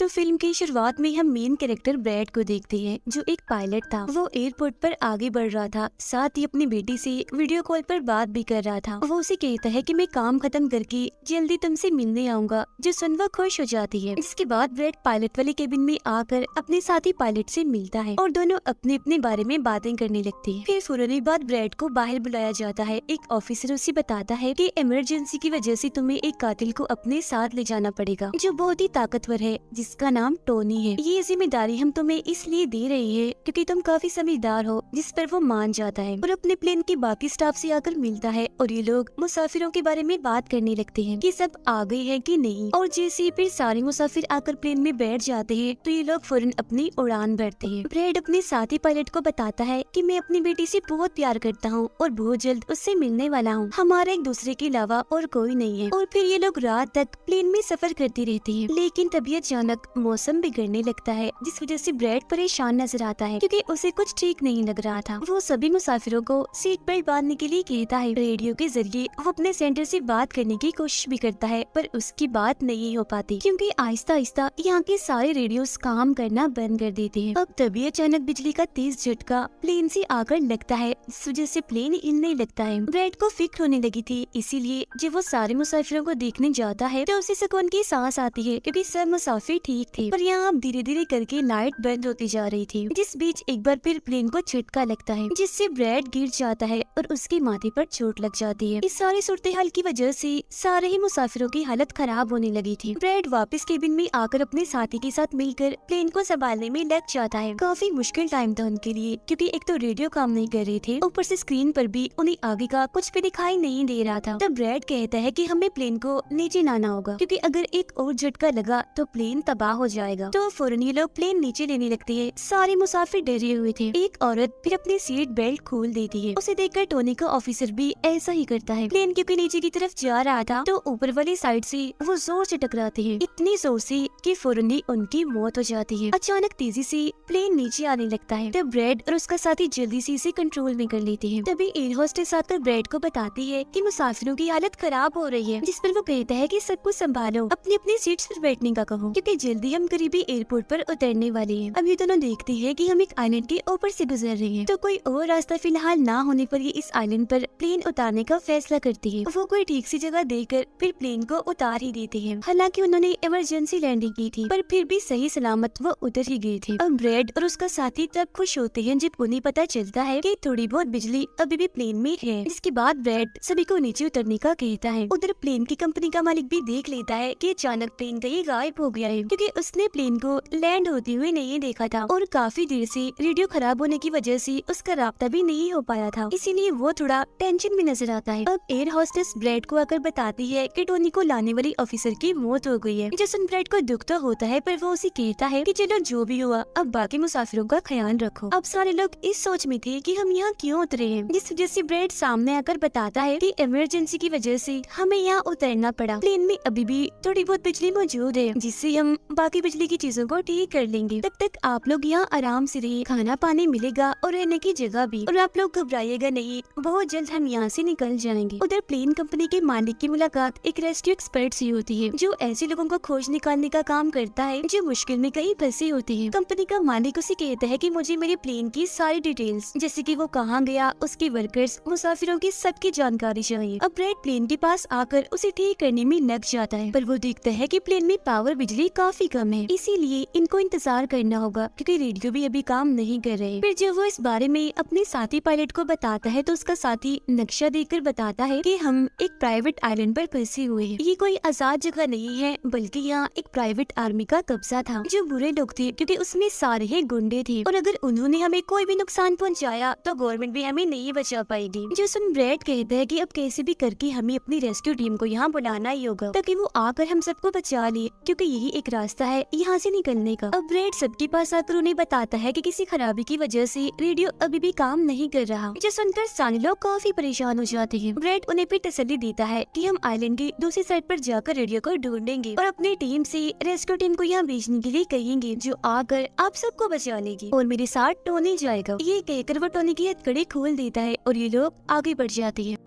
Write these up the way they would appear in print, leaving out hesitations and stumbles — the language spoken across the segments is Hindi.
तो फिल्म की शुरुआत में हम मेन कैरेक्टर ब्रैड को देखते हैं, जो एक पायलट था। वो एयरपोर्ट पर आगे बढ़ रहा था, साथ ही अपनी बेटी से वीडियो कॉल पर बात भी कर रहा था। वो उसे कहता है कि मैं काम खत्म करके जल्दी तुमसे मिलने आऊंगा, जो सुन वो खुश हो जाती है। इसके बाद ब्रैड पायलट वाले केबिन में आकर अपने साथी पायलट से मिलता है और दोनों अपने अपने बारे में बातें करने लगते हैं। फिर फौरन बाद ब्रैड को बाहर बुलाया जाता है। एक ऑफिसर उसे बताता है कि इमरजेंसी की वजह से तुम्हें एक कातिल को अपने साथ ले जाना पड़ेगा, जो बहुत ही ताकतवर है, जिसका नाम टोनी है। ये जिम्मेदारी हम तुम्हें इसलिए दे रही है क्योंकि तुम काफी समझदार हो, जिस पर वो मान जाता है और अपने प्लेन के बाकी स्टाफ से आकर मिलता है। और ये लोग मुसाफिरों के बारे में बात करने लगते हैं कि सब आ गए हैं कि नहीं। और जैसे फिर सारे मुसाफिर आकर प्लेन में बैठ जाते हैं तो ये लोग फौरन अपनी उड़ान भरते हैं। ब्रैड अपने साथी पायलट को बताता है कि मैं अपनी बेटी से बहुत प्यार करता हूँ और बहुत जल्द उससे मिलने वाला हूँ। हमारे एक दूसरे के अलावा और कोई नहीं है। और फिर ये लोग रात तक प्लेन में सफर करते रहते हैं, लेकिन तभी अचानक मौसम बिगड़ने लगता है, जिस वजह से ब्रैड परेशान नजर आता है क्योंकि उसे कुछ ठीक नहीं लग रहा था। वो सभी मुसाफिरों को सीट बेल्ट बांधने के लिए कहता है। रेडियो के जरिए वो अपने सेंटर से बात करने की कोशिश भी करता है, पर उसकी बात नहीं हो पाती क्योंकि आहिस्ता आहिस्ता यहाँ के सारे रेडियोस काम करना बंद कर देते हैं। अब तभी अचानक बिजली का तेज झटका प्लेन से आकर लगता है, इस वजह से प्लेन हिलने लगता है। ब्रैड को फिक्र होने लगी थी, इसीलिए जब वो सारे मुसाफिरों को देखने जाता है तो उसे सुकून की सांस आती है क्योंकि सब मुसाफिर ठीक थे। पर यहाँ अब धीरे धीरे करके लाइट बंद होती जा रही थी। जिस बीच एक बार फिर प्लेन को झटका लगता है, जिससे ब्रैड गिर जाता है और उसके माथे पर चोट लग जाती है। इस सारी सूरत हाल की वजह से सारे ही मुसाफिरों की हालत खराब होने लगी थी। ब्रैड वापस केबिन में आकर अपने साथी के साथ मिलकर प्लेन को संभालने में लग जाता है। काफी मुश्किल टाइम था उनके लिए क्योंकि एक तो रेडियो काम नहीं कर रहे थे, ऊपर से स्क्रीन पर भी उन्हें आगे का कुछ भी दिखाई नहीं दे रहा था। तब ब्रैड कहता है कि हमें प्लेन को नीचे लाना होगा क्योंकि अगर एक और झटका लगा तो प्लेन तबाह हो जाएगा। तो फौरन ये लोग प्लेन नीचे लेने लगते हैं। सारे मुसाफिर डरे हुए थे। एक औरत फिर अपनी सीट बेल्ट खोल देती है। उसे देखकर टोनी का ऑफिसर भी ऐसा ही करता है। प्लेन क्योंकि नीचे की तरफ जा रहा था तो ऊपर वाली साइड से वो जोर से टकराते हैं, इतनी जोर से कि फौरन ही उनकी मौत हो जाती है। अचानक तेजी से प्लेन नीचे आने लगता है। तब ब्रैड और उसका साथी जल्दी से इसे कंट्रोल में कर लेते हैं। तभी एयर होस्टेस आकर ब्रैड को बताती है कि मुसाफिरों की हालत खराब हो रही है, जिस पर वो कहता है कि सब कुछ संभालो, अपनी अपनी सीट्स पर बैठने का कहो क्योंकि जल्दी हम करीबी एयरपोर्ट पर उतरने वाले हैं। अब ये दोनों देखते हैं कि हम एक आइलैंड के ऊपर से गुजर रहे हैं, तो कोई और रास्ता फिलहाल ना होने पर ये इस आइलैंड पर प्लेन उतारने का फैसला करती है। वो कोई ठीक सी जगह देखकर फिर प्लेन को उतार ही देते हैं। हालांकि उन्होंने इमरजेंसी लैंडिंग की थी, पर फिर भी सही सलामत वो उतर ही गए थे। अब ब्रैड और उसका साथी तब खुश होते हैं जब उन्हें पता चलता है कि थोड़ी बहुत बिजली अभी भी प्लेन में है। इसके बाद ब्रैड सभी को नीचे उतरने का कहता है। उधर प्लेन की कंपनी का मालिक भी देख लेता है कि अचानक प्लेन कहीं गायब हो गया है क्योंकि उसने प्लेन को लैंड होते हुए नहीं देखा था और काफी देर से रेडियो खराब होने की वजह से उसका राब्ता भी नहीं हो पाया था, इसीलिए वो थोड़ा टेंशन में नजर आता है। अब एयर होस्टेस ब्रैड को आकर बताती है कि टोनी को लाने वाली ऑफिसर की मौत हो गई है। जो सुन ब्रैड को दुख तो होता है, पर वो उसे कहता है कि चलो जो भी हुआ अब बाकी मुसाफिरों का ख्याल रखो। अब सारे लोग इस सोच में थे कि हम यहाँ क्यों उतरे हैं, जिस वजह से ब्रैड सामने आकर बताता है कि इमरजेंसी की वजह से हमें यहाँ उतरना पड़ा। प्लेन में अभी भी थोड़ी बहुत बिजली मौजूद है, जिससे हम बाकी बिजली की चीजों को ठीक कर लेंगे। तब तक आप लोग यहाँ आराम से रहिए, खाना पानी मिलेगा और रहने की जगह भी, और आप लोग घबराइएगा नहीं, बहुत जल्द हम यहाँ से निकल जाएंगे। उधर प्लेन कंपनी के मालिक की मुलाकात एक रेस्क्यू एक्सपर्ट से होती है, जो ऐसे लोगों को खोज निकालने का काम करता है जो मुश्किल में कहीं फंसे होते हैं। कंपनी का मालिक उसे कहता है कि मुझे मेरे प्लेन की सारी डिटेल्स, जैसे कि वो कहाँ गया, उसके वर्कर्स, मुसाफिरों की सबकी जानकारी चाहिए। अब ब्रैड प्लेन के पास आकर उसे ठीक करने में लग जाता है, पर वो देखता है कि प्लेन में पावर बिजली काफी कम है, इसीलिए इनको इंतजार करना होगा क्योंकि रेडियो भी अभी काम नहीं कर रहे। फिर जब वो इस बारे में अपने साथी पायलट को बताता है तो उसका साथी नक्शा देखकर बताता है कि हम एक प्राइवेट आइलैंड पर फंसे हुए हैं। ये कोई आजाद जगह नहीं है, बल्कि यहाँ एक प्राइवेट आर्मी का कब्जा था, जो बुरे लोग थे क्योंकि उसमें सारे ही गुंडे थे और अगर उन्होंने हमें कोई भी नुकसान पहुँचाया तो गवर्नमेंट भी हमें नहीं बचा पाएगी। जो सुन ब्रैड कहता है कि अब कैसे भी करके हमें अपनी रेस्क्यू टीम को यहाँ बुलाना ही होगा ताकि वो आकर हम सबको बचा ले, क्योंकि यही एक रास्ता है यहाँ से निकलने का। अब ब्रैड सबके पास आकर उन्हें बताता है कि किसी खराबी की वजह से रेडियो अभी भी काम नहीं कर रहा। जो सुनकर सारे लोग काफी परेशान हो जाते हैं। ब्रैड उन्हें भी तसल्ली देता है कि हम आइलैंड की दूसरी साइड पर जाकर रेडियो को ढूंढेंगे और अपनी टीम से रेस्क्यू टीम को यहाँ भेजने के लिए कहेंगे, जो आकर आप सबको बचा लेगी और मेरे साथ टोनी जाएगा। ये कहकर वो टोनी की हथकड़ी खोल देता है और ये लोग आगे बढ़ जाते हैं।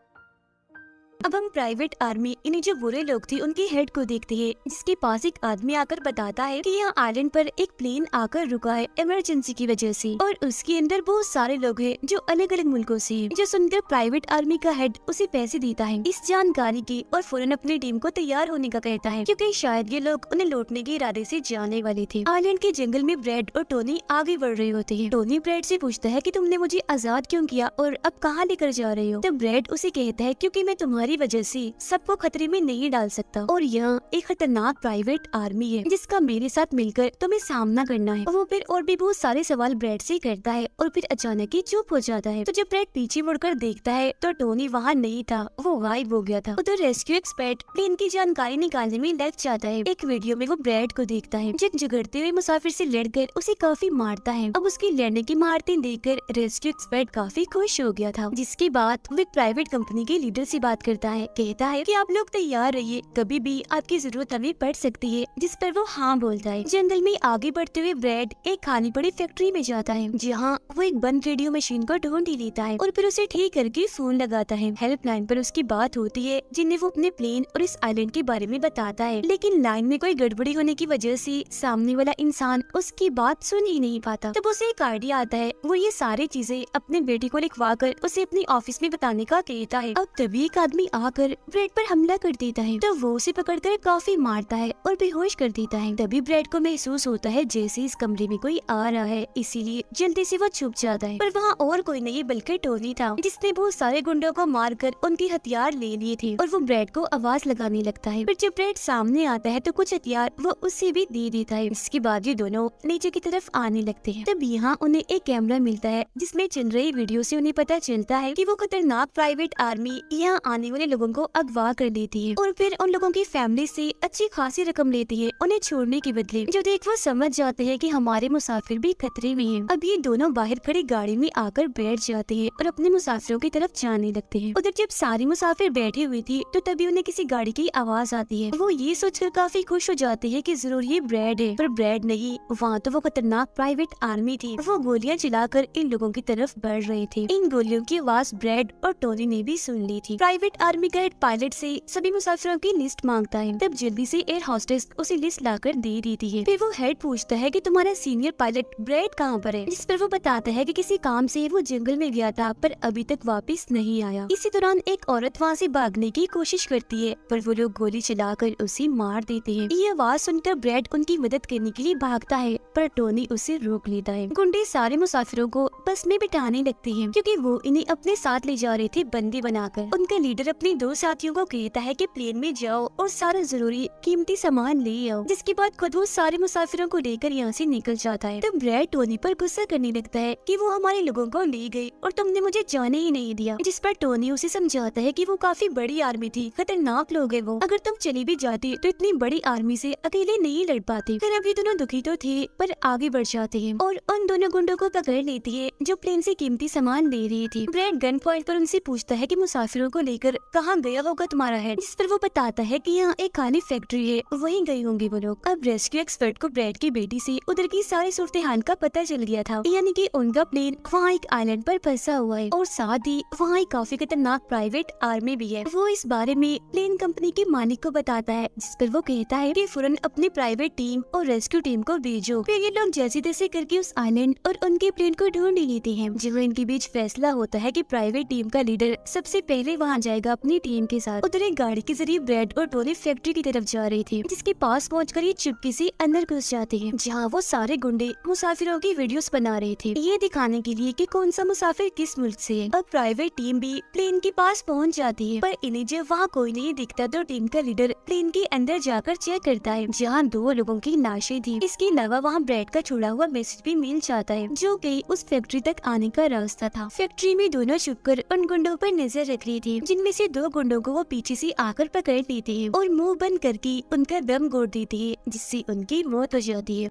अब हम प्राइवेट आर्मी इन्हें जो बुरे लोग थे उनके हेड को देखते हैं, जिसके पास एक आदमी आकर बताता है कि यहाँ आइलैंड पर एक प्लेन आकर रुका है इमरजेंसी की वजह से, और उसके अंदर बहुत सारे लोग हैं जो अलग अलग मुल्कों से हैं। जो सुनकर प्राइवेट आर्मी का हेड उसे पैसे देता है इस जानकारी की, और फौरन अपनी टीम को तैयार होने का कहता है, क्योंकि शायद ये लोग उन्हें लौटने के इरादे से जाने वाले थे। आइलैंड के जंगल में ब्रेड और टोनी आगे बढ़ रहे होते हैं। टोनी ब्रेड से पूछता है कि तुमने मुझे आजाद क्यों किया और अब कहाँ लेकर जा रहे हो? तो ब्रेड उसे कहता है, क्योंकि मैं तुम्हारी वजह से सबको खतरे में नहीं डाल सकता, और यहाँ एक खतरनाक प्राइवेट आर्मी है जिसका मेरे साथ मिलकर तुम्हें सामना करना है। वो फिर और भी बहुत सारे सवाल ब्रेड से करता है, और फिर अचानक ही चुप हो जाता है। तो जब ब्रेड पीछे मुड़कर देखता है तो टोनी वहाँ नहीं था, वो गायब हो गया था। उधर रेस्क्यू एक्सपर्ट प्लेन की जानकारी निकालने में लग जाता है। एक वीडियो में वो ब्रेड को देखता है जो झगड़ते हुए मुसाफिर से लड़कर उसे काफी मारता है। अब उसकी लड़ने की महारतें देखकर रेस्क्यू एक्सपर्ट काफी खुश हो गया था। जिसके बाद वो एक प्राइवेट कंपनी के लीडर से बात करता है, कहता है कि आप लोग तैयार रहिए, कभी भी आपकी जरूरत हमें पड़ सकती है। जिस पर वो हाँ बोलता है। जंगल में आगे बढ़ते हुए ब्रेड एक खाली पड़ी फैक्ट्री में जाता है, जहाँ वो एक बंद रेडियो मशीन को ढूंढ ही लेता है और फिर उसे ठीक करके फोन लगाता है। हेल्पलाइन पर उसकी बात होती है, जिन्हें वो अपने प्लेन और इस आइलैंड के बारे में बताता है, लेकिन लाइन में कोई गड़बड़ी होने की वजह से सामने वाला इंसान उसकी बात सुन ही नहीं पाता। तब उसे एक आइडिया आता है, वो ये सारी चीजें अपने बेटे को लिखवा कर उसे अपने ऑफिस में बताने का कहता है। अब तभी एक आदमी आकर ब्रेड पर हमला कर देता है, तो वो उसे पकड़कर काफी मारता है और बेहोश कर देता है। तभी ब्रेड को महसूस होता है जैसे इस कमरे में कोई आ रहा है, इसीलिए जल्दी से वो छुप जाता है। पर वहाँ और कोई नहीं बल्कि टोनी था, जिसने बहुत सारे गुंडों को मारकर उनके हथियार ले लिए थे, और वो ब्रेड को आवाज लगाने लगता है। फिर जब ब्रेड सामने आता है तो कुछ हथियार वो उससे भी दे देता है। इसके बाद ये दोनों नीचे की तरफ आने लगते हैं। तब यहाँ उन्हें एक कैमरा मिलता है, जिसमें चल रही वीडियो से उन्हें पता चलता है कि वो खतरनाक प्राइवेट आर्मी यहाँ आने वाले लोगों को अगवा कर लेती है, और फिर उन लोगों की फैमिली से अच्छी खासी रकम लेती है उन्हें छोड़ने के बदले। जो देख वो समझ जाते हैं कि हमारे मुसाफिर भी खतरे में हैं। अब ये दोनों बाहर खड़ी गाड़ी में आकर बैठ जाते हैं और अपने मुसाफिरों की तरफ जाने लगते हैं। उधर जब सारी मुसाफिर बैठे हुए थे तो तभी उन्हें किसी गाड़ी की आवाज आती है। वो ये सोचकर काफी खुश हो जाते हैं कि जरूर ये ब्रेड है, पर ब्रेड नहीं, वहाँ तो वो खतरनाक प्राइवेट आर्मी थी। वो गोलियां चलाकर इन लोगों की तरफ बढ़ रहे थे। इन गोलियों की आवाज ब्रेड और टोनी ने भी सुन ली थी। प्राइवेट आर्मी का हेड पायलट से सभी मुसाफिरों की लिस्ट मांगता है। तब जल्दी से एयर होस्टेस उसे लिस्ट लाकर दे देती है। फिर वो हेड पूछता है कि तुम्हारा सीनियर पायलट ब्रेड कहाँ पर है? जिस पर वो बताता है कि किसी काम से वो जंगल में गया था, पर अभी तक वापस नहीं आया। इसी दौरान एक औरत वहाँ से भागने की कोशिश करती है, पर वो लोग गोली चलाकर उसे मार देते हैं। ये आवाज सुनकर ब्रेड उनकी मदद करने के लिए भागता है, पर टोनी उसे रोक लेता है। गुंडे सारे मुसाफिरों को बस में बिठाने लगते हैं, क्योंकि वो इन्हें अपने साथ ले जा रहे थे बंदी बनाकर। उनका लीडर अपने दो साथियों को कहता है कि प्लेन में जाओ और सारा जरूरी कीमती सामान ले आओ। जिसके बाद खुद वो सारे मुसाफिरों को लेकर यहाँ से निकल जाता है। तब ब्रेड टोनी पर गुस्सा करने लगता है कि वो हमारे लोगों को ले गए और तुमने मुझे जाने ही नहीं दिया। जिस पर टोनी उसे समझाता है कि वो काफी बड़ी आर्मी थी, खतरनाक लोग है वो, अगर तुम चली भी जाती तो इतनी बड़ी आर्मी से अकेले नहीं लड़ पाती। फिर अभी दोनों दुखी तो थे, पर आगे बढ़ जाते हैं और उन दोनों गुंडों को पकड़ लेती है जो प्लेन से कीमती सामान ले रही थी। ब्रेड गन पॉइंट पर उनसे पूछता है कि मुसाफिरों को लेकर कहाँ गया होगा तुम्हारा हेड? जिस पर वो बताता है कि यहाँ एक खाली फैक्ट्री है, वहीं गए होंगे वो लोग। अब रेस्क्यू एक्सपर्ट को ब्रेड की बेटी से उधर की सारी सूरत हाल का पता चल गया था, यानी कि उनका प्लेन वहाँ एक आइलैंड पर फंसा हुआ है और साथ ही वहाँ एक काफी खतरनाक प्राइवेट आर्मी भी है। वो इस बारे में प्लेन कंपनी के मालिक को बताता है, जिस पर वो कहता है कि फौरन अपनी प्राइवेट टीम और रेस्क्यू टीम को भेजो। फिर ये लोग जैसे तैसे करके उस आइलैंड और उनके प्लेन को ढूंढ ही लेते हैं। जब इनके बीच फैसला होता है कि प्राइवेट टीम का लीडर सबसे पहले वहाँ जाएगा अपनी टीम के साथ। उधर एक गाड़ी के जरिए ब्रेड और टोनी फैक्ट्री की तरफ जा रहे थे, जिसके पास पहुंचकर ये चुपके से अंदर घुस जाते हैं, जहाँ वो सारे गुंडे मुसाफिरों की वीडियोस बना रहे थे, ये दिखाने के लिए कि कौन सा मुसाफिर किस मुल्क से है। अब प्राइवेट टीम भी प्लेन के पास पहुंच जाती है, पर इन्हें जब वहाँ कोई नहीं दिखता तो टीम का लीडर प्लेन के अंदर जाकर चेक करता है, जहाँ 2 लोगों की लाशें थी। इसके अलावा वहाँ ब्रेड का छोड़ा हुआ मैसेज भी मिल जाता है, जो कि उस फैक्ट्री तक आने का रास्ता था। फैक्ट्री में दोनों छुपकर उन गुंडों पर नजर रख रही थी, जिनमें से 2 गुंडों को वो पीछे से आकर पकड़ लेते हैं और मुंह बंद करके उनका दम घोट देते हैं, जिससे उनकी मौत हो जाती है।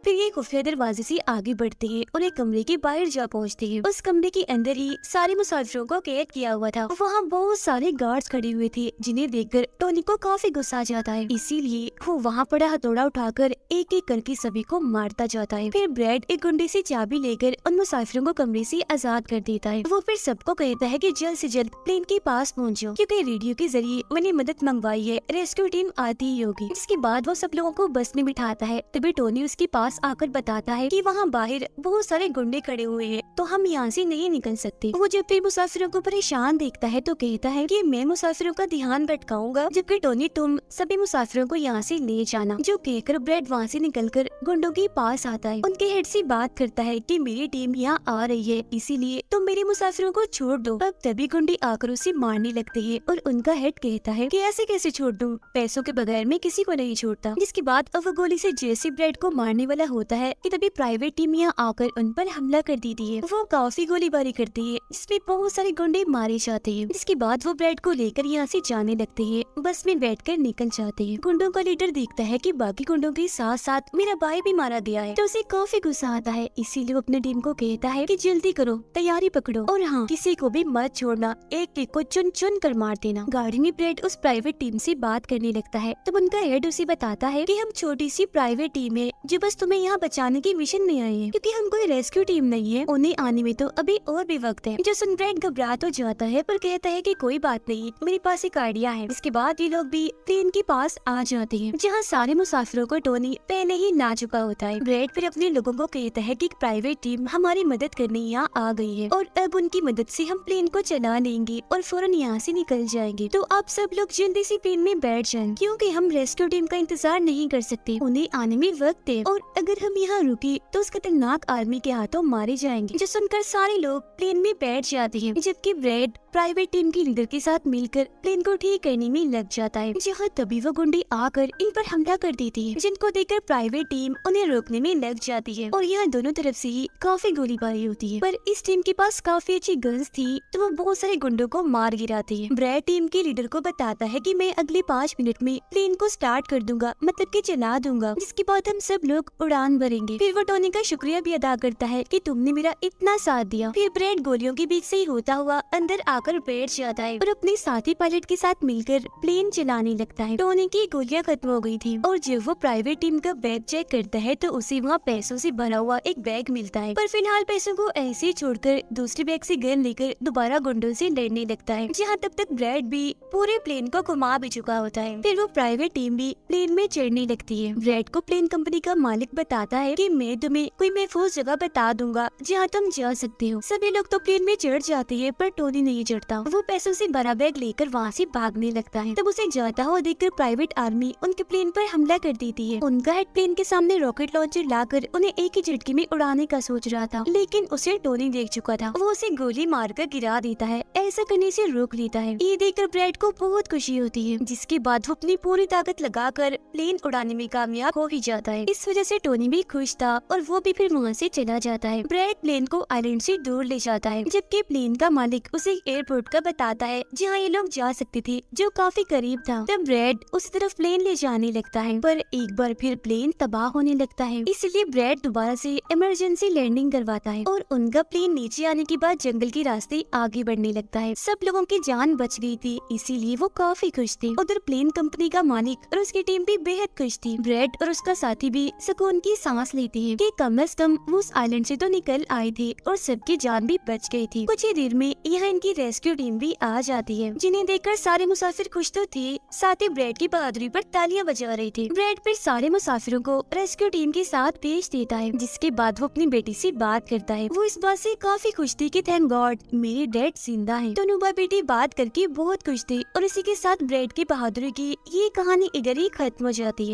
फिर ये खुफिया दरवाजे से आगे बढ़ते हैं और एक कमरे के बाहर जा पहुंचते हैं। उस कमरे के अंदर ही सारे मुसाफिरों को कैद किया हुआ था। वहाँ बहुत सारे गार्ड्स खड़े हुए थे, जिन्हें देखकर टोनी को काफी गुस्सा आ जाता है। इसीलिए वो वहाँ पड़ा हथौड़ा उठाकर एक एक करके सभी को मारता जाता है। फिर ब्रैड एक गुंडे से चाबी लेकर उन मुसाफिरों को कमरे से आजाद कर देता है। वो फिर सबको कहता है कि जल्द से जल्द प्लेन के पास पहुंचो, क्योंकि रेडियो के जरिए मैंने मदद मंगवाई है, रेस्क्यू टीम आती ही होगी। इसके बाद वो सब लोगों को बस में बिठाता है। तभी टोनी उसके पास आकर बताता है कि वहाँ बाहर बहुत सारे गुंडे खड़े हुए हैं, तो हम यहाँ से नहीं निकल सकते। वो जब फिर मुसाफिरों को परेशान देखता है तो कहता है कि मैं मुसाफिरों का ध्यान भटकाऊंगा, जबकि टोनी तुम सभी मुसाफिरों को यहाँ से ले जाना। जो कहकर ब्रैड वहाँ से निकलकर गुंडों के पास आता है। उनके हेड से बात करता है कि मेरी टीम यहाँ आ रही है, इसीलिए तुम मेरे मुसाफिरों को छोड़ दो। अब तभी गुंडे आकर उसे मारने लगते हैं और उनका हेड कहता है कि ऐसे कैसे छोड़ दूं, पैसों के बगैर मैं किसी को नहीं छोड़ता। जिसके बाद अब वो गोली से जैसे ब्रैड को मारने वाला होता है कि तभी प्राइवेट टीम यहाँ आकर उन पर हमला कर देती है। वो काफी गोलीबारी करती है, इसमें बहुत सारे गुंडे मारे जाते हैं। जिसके बाद वो ब्रैड को लेकर यहाँ से जाने लगते हैं, बस में बैठकर निकल जाते हैं। गुंडों का लीडर देखता है कि बाकी गुंडों के साथ साथ मेरा भाई भी मारा गया है, तो उसे काफी गुस्सा आता है। इसीलिए वो अपनी टीम को कहता है कि जल्दी करो, तैयारी पकड़ो और हाँ, किसी को भी मत छोड़ना, एक एक को चुन चुन कर मार देना। गाड़ी में ब्रैड उस प्राइवेट टीम से बात करने लगता है, तब उनका हेड उसे बताता है कि हम छोटी सी प्राइवेट टीम है जो बस तुम्हें यहाँ बचाने की मिशन में आए हैं, क्योंकि हम कोई रेस्क्यू टीम नहीं है। उन्हें आने में तो अभी और भी वक्त है। जो सुन ब्रैड घबरा तो जाता है, पर कहता है कि कोई बात नहीं, मेरे पास एक आइडिया है। इसके बाद ये लोग भी प्लेन के पास आ जाते हैं, जहाँ सारे मुसाफिरों को टोनी पहले ही ला चुका होता है। ब्रैड फिर अपने लोगों को कहता है कि प्राइवेट टीम हमारी मदद करने यहाँ आ गई है और अब उनकी मदद से हम प्लेन को चला लेंगे और फौरन यहाँ से निकल जाएंगे। तो आप सब लोग जल्दी से प्लेन में बैठ जाएं, क्योंकि हम रेस्क्यू टीम का इंतजार नहीं कर सकते, उन्हें आने में वक्त है और अगर हम यहाँ रुके तो उस खतरनाक आर्मी के हाथों मारे जाएंगे। जो सुनकर सारे लोग प्लेन में बैठ जाते हैं, जबकि ब्रैड प्राइवेट टीम के लीडर के साथ मिलकर प्लेन को ठीक करने में लग जाता है। जहाँ तभी वो गुंडे आकर इन पर हमला कर देती है, जिनको देखकर प्राइवेट टीम उन्हें रोकने में लग जाती है और यहाँ दोनों तरफ से ही काफी गोलीबारी होती है। पर इस टीम के पास काफी अच्छी गन्स थी, तो वो बहुत सारे गुंडों को मार गिराती है। ब्रैड टीम के लीडर को बताता है कि मैं अगले 5 मिनट में प्लेन को स्टार्ट कर दूंगा, मतलब कि चला दूंगा, जिसके बाद हम सब लोग उड़ान भरेंगे। फिर वो टोनी का शुक्रिया भी अदा करता है कि तुमने मेरा इतना साथ दिया। फिर ब्रैड गोलियों के बीच से ही होता हुआ अंदर आकर बैठ जाता है और अपने साथी पायलट के साथ मिलकर प्लेन चलाने लगता है। टोनी की गोलियां खत्म हो गई थी और जब वो प्राइवेट टीम का बैग चेक करता है तो उसे वहाँ पैसों से भरा हुआ एक बैग मिलता है। पर फिलहाल पैसों को ऐसे ही छोड़कर दूसरे बैग से गन लेकर दोबारा गुंडों से लड़ने लगता है, जहाँ तब तक ब्रैड भी पूरे प्लेन को घुमा भी चुका होता है। फिर वो प्राइवेट टीम भी प्लेन में चढ़ने लगती है। ब्रैड को प्लेन कंपनी का मालिक बताता है कि मैं तुम्हें कोई महफूज जगह बता दूंगा जहाँ तुम जा सकते हो। सभी लोग तो प्लेन में चढ़ जाते हैं, पर टोनी नहीं चढ़ता। वो पैसों से भरा बैग लेकर वहाँ से भागने लगता है। तब उसे जाता हुआ देखकर प्राइवेट आर्मी उनके प्लेन पर हमला कर देती है। उनका हेड प्लेन के सामने रॉकेट लॉन्चर लाकर उन्हें एक ही झटके में उड़ाने का सोच रहा था, लेकिन उसे टोनी देख चुका था। वो उसे गोली मारकर गिरा देता है, ऐसा करने से रोक लेता है। ये देखकर ब्रैड को बहुत खुशी होती है, जिसके बाद वो अपनी पूरी ताकत लगाकर प्लेन उड़ाने में कामयाब हो ही जाता है। इस वजह से टोनी भी खुश था और वो भी फिर वहाँ से चला जाता है। ब्रैड प्लेन को आइलैंड से दूर ले जाता है, जबकि प्लेन का मालिक उसे एयरपोर्ट का बताता है जहाँ ये लोग जा सकते थे, जो काफी करीब था। तब ब्रैड उस तरफ प्लेन ले जाने लगता है, पर एक बार फिर प्लेन तबाह होने लगता है। इसलिए ब्रैड दोबारा से इमरजेंसी लैंडिंग करवाता है और उनका प्लेन नीचे आने के बाद जंगल के रास्ते आगे बढ़ने लगता है। सब लोगों की जान बच गई थी, इसीलिए वो काफी खुश थे। उधर प्लेन कंपनी का मालिक और उसकी टीम भी बेहद खुश थी। ब्रैड और उसका साथी भी सुकून की सांस लेते हैं कि कम से कम वो उस आइलैंड से तो निकल आए थे और सबकी जान भी बच गई थी। कुछ ही देर में यहाँ इनकी रेस्क्यू टीम भी आ जाती है, जिन्हें देखकर सारे मुसाफिर खुश तो थे, साथ ही ब्रैड की बहादुरी पर तालियां बजा रहे थे। ब्रैड फिर सारे मुसाफिरों को रेस्क्यू टीम के साथ भेज देता है, जिसके बाद वो अपनी बेटी से बात करता है। वो इस बात से काफी खुश थी कि थैंक गॉड मेरे डैड जिंदा हैं। दोनों भाई बेटी बात करके बहुत खुश थे और इसी के साथ ब्रैड की बहादुरी की ये कहानी इधर ही खत्म हो जाती है।